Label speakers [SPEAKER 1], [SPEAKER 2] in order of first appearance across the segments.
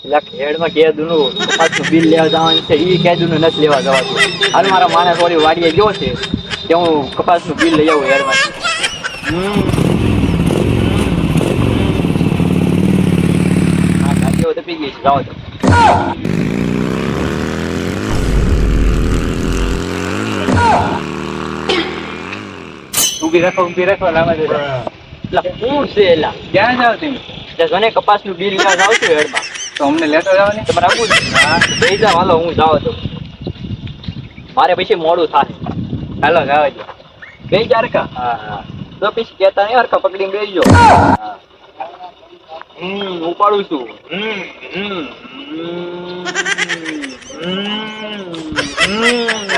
[SPEAKER 1] એટલે ખેડમાં કેદું નું પાછું બિલ લેવા જવાનું છે એ કેદું નું નથી લેવા જવાતું. હાલ મારા માણસ થોડી વાડીએ ગયો છે કે હું કપાસ નું બિલ લઈ આવું હેડમાંથી. હા ગાડીઓ તો પી ગઈ છે જાઓ તો. ઊભી રાખો લાવવા દે. એટલે શું છે એલા ક્યાં જાવ તમે? મને કપાસ નું બિલ લેવા જાવ છું હેડમાં. તો અમને લેતો જવાની તમારે આવું જ. હા લઈ જાવ હાલો હું જાવ તો. મારે પછી મોડું થાય. હાલો જાવ જો. બે ચાર કા? હા હા. તો પછી કેતા નહીં હરખા પકડીને બેસજો. હા. ઉપાડું છું.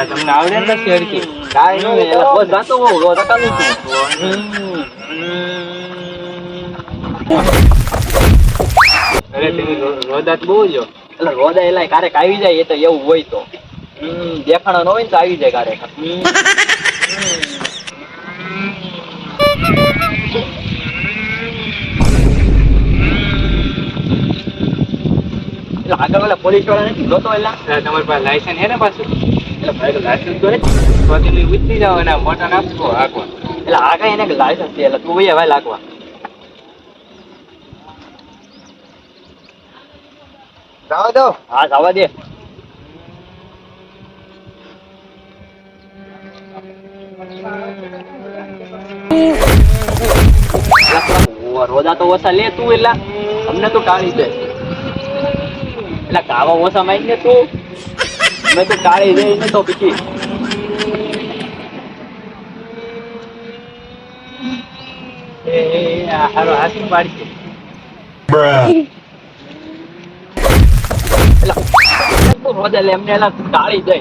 [SPEAKER 1] તમને આવડે ને શેરકી? કાઈ નો એલા બસ ગાતો હોઉં રોજ કાનું છું. અરે તમે રોદા તો બોલજો. એટલે રોદા એલા ક્યારેક આવી જાય એ તો એવું હોય તો. દેખાણો ન હોય ને તો આવી જાય ક્યારેક. એટલે આગળ ઓલા પોલીસ વાળા નથી જોતો એલા તમારી પાસે લાયસન્સ હે ને પાછું? એટલે ભાઈ લાયસન્સ તો નથી તો તમે ઉતરી જાવ અને મોટા નાખો આગવા. એટલે આગળ એને લાયસન્સ છે એટલે તું ભાઈ લાગવા. જવા દો. હા જવા દે. રોદા તો ઓછા લે તું એટલા અમને તો ટાળી દે. એટલે ગાવા ઓછા મારી ને તું મેં તો ટાળી દે ને તો પછી હારો હાથી પાડશે. રોદા લે એમને એલા ટાળી દે.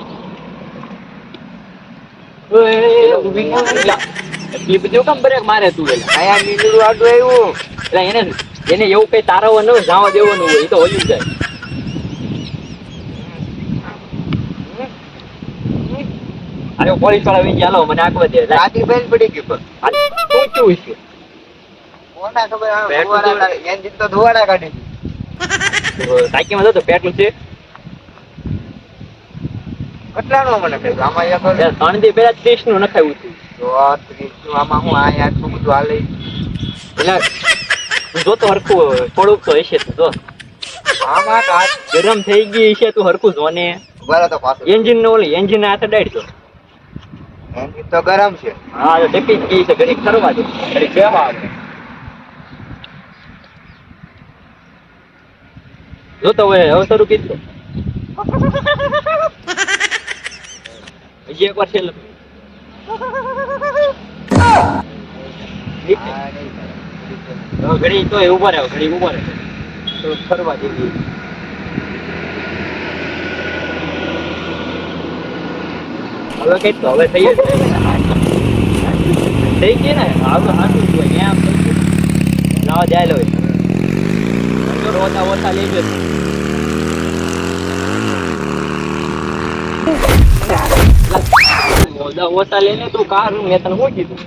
[SPEAKER 1] મારે તું આયા નીલું આડું આવ્યું એટલે એને એવું કઈ તારાવો ન જવા દેવાનું હોય એ તો ઓલ્યું જાય. અરે પોલીસ વાળા વી ચાલો મને આકવા દે. રાતી બેન પડી ગઈ પણ શું થયું છે કોના ખબર? એન્જિન તો ધોવાડા કાઢી ટાંકીમાં તો પેટ્રોલ છે કેટલાનું મને કહ્યું આમાં એક 3 દી પહેલા 30 નું નખાયું હતું. તો 30 નું આમાં હું આ આટલું બધું હાલે એટલે જો તો હરખું થોડુંક તો હશે તું જો આમાં કાચ ગરમ થઈ ગઈ છે તું હરખું જોને બરાબર તો પાછું એન્જિન નો ઓલી એન્જિન હાથ અડાડજો. એન્જિન તો ગરમ છે. હા તો ટેપી ગઈ છે ઘડીક કરવા દે ઘડીક બેવા આવે જો તો હવે શરૂ કીધું હજી એક વાર છેલ્લે ઘડી તો ઉભા રહે ઘડી ઉભા રહે તો ફરવા દેવી. હવે કઈ તો હવે થઈ ગઈ ને આવું સાચું હોય આમ નવા જાય લો રોતા ઓછા લેજો. ઓછા લઈને તું કાર મેં તને શું કીધું?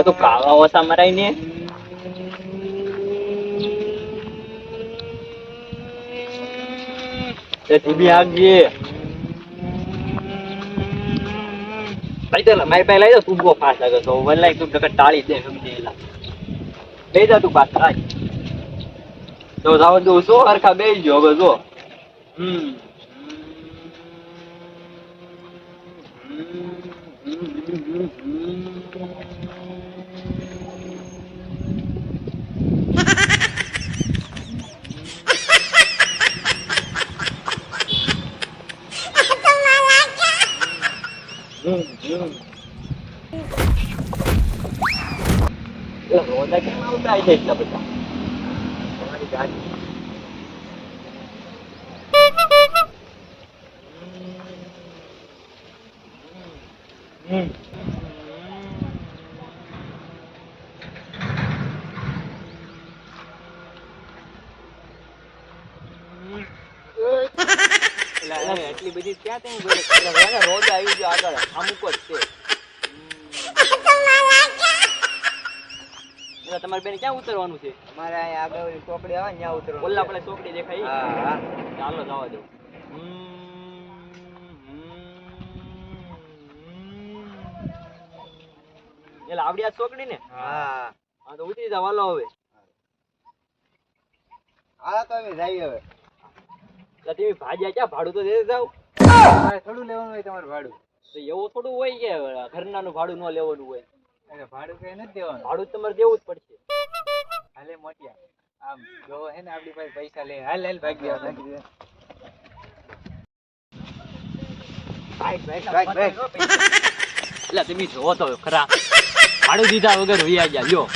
[SPEAKER 1] તું કાવા ઓછા મરાય ને ટીવી આગજે મારી પાસે લઈ જાવ તું બહુ ફાસ્ટ લાગે તો વલાઈ તું ટાળી દે લઈ જા તું પાછા તો જાવ દઉં શું હરખા બેસી ગયો હવે જો. રોદા કેમ આવતા છે એટલા બધા તમારી ગાડી એટલી બધી ક્યાં રોજ આવી ગયો આગળ અમુક જ છે. તો તમારે બેન ક્યાં ઉતરવાનું છે?
[SPEAKER 2] અમારે અહીંયા આગળ ઓલી ચોકડી આવે ને ત્યાં ઉતરવાનું.
[SPEAKER 1] ઓલા આપણે ચોકડી દેખાય ઈ?
[SPEAKER 2] હા હા.
[SPEAKER 1] ચાલો જવા દો. એટલે આવડી આ ચોકડી ને?
[SPEAKER 2] હા
[SPEAKER 1] હા તો ઉતરી જાવ હાલો હવે.
[SPEAKER 2] હા તો અમે જઈએ હવે.
[SPEAKER 1] તો તમે ભાજ્યા ક્યાં ભાડું તો દે જાવ.
[SPEAKER 2] તમારે થોડું લેવાનું હોય તમારું ભાડું.
[SPEAKER 1] તો એવું થોડું હોય કે ઘરનાનું ભાડું ન લેવાનું હોય.
[SPEAKER 2] અરે ભાડું કઈ નથી દેવાનું.
[SPEAKER 1] ભાડું તો તમારે દેવું જ પડશે.
[SPEAKER 2] હાલે મોટિયા આમ જો હે ને આપણી પાસે પૈસા લે હાલ હાલ ભાગી આવ
[SPEAKER 1] એટલે તમે જોવો તો ખરા ભાડું દીધા વગર વૈયા ગયા લ્યો.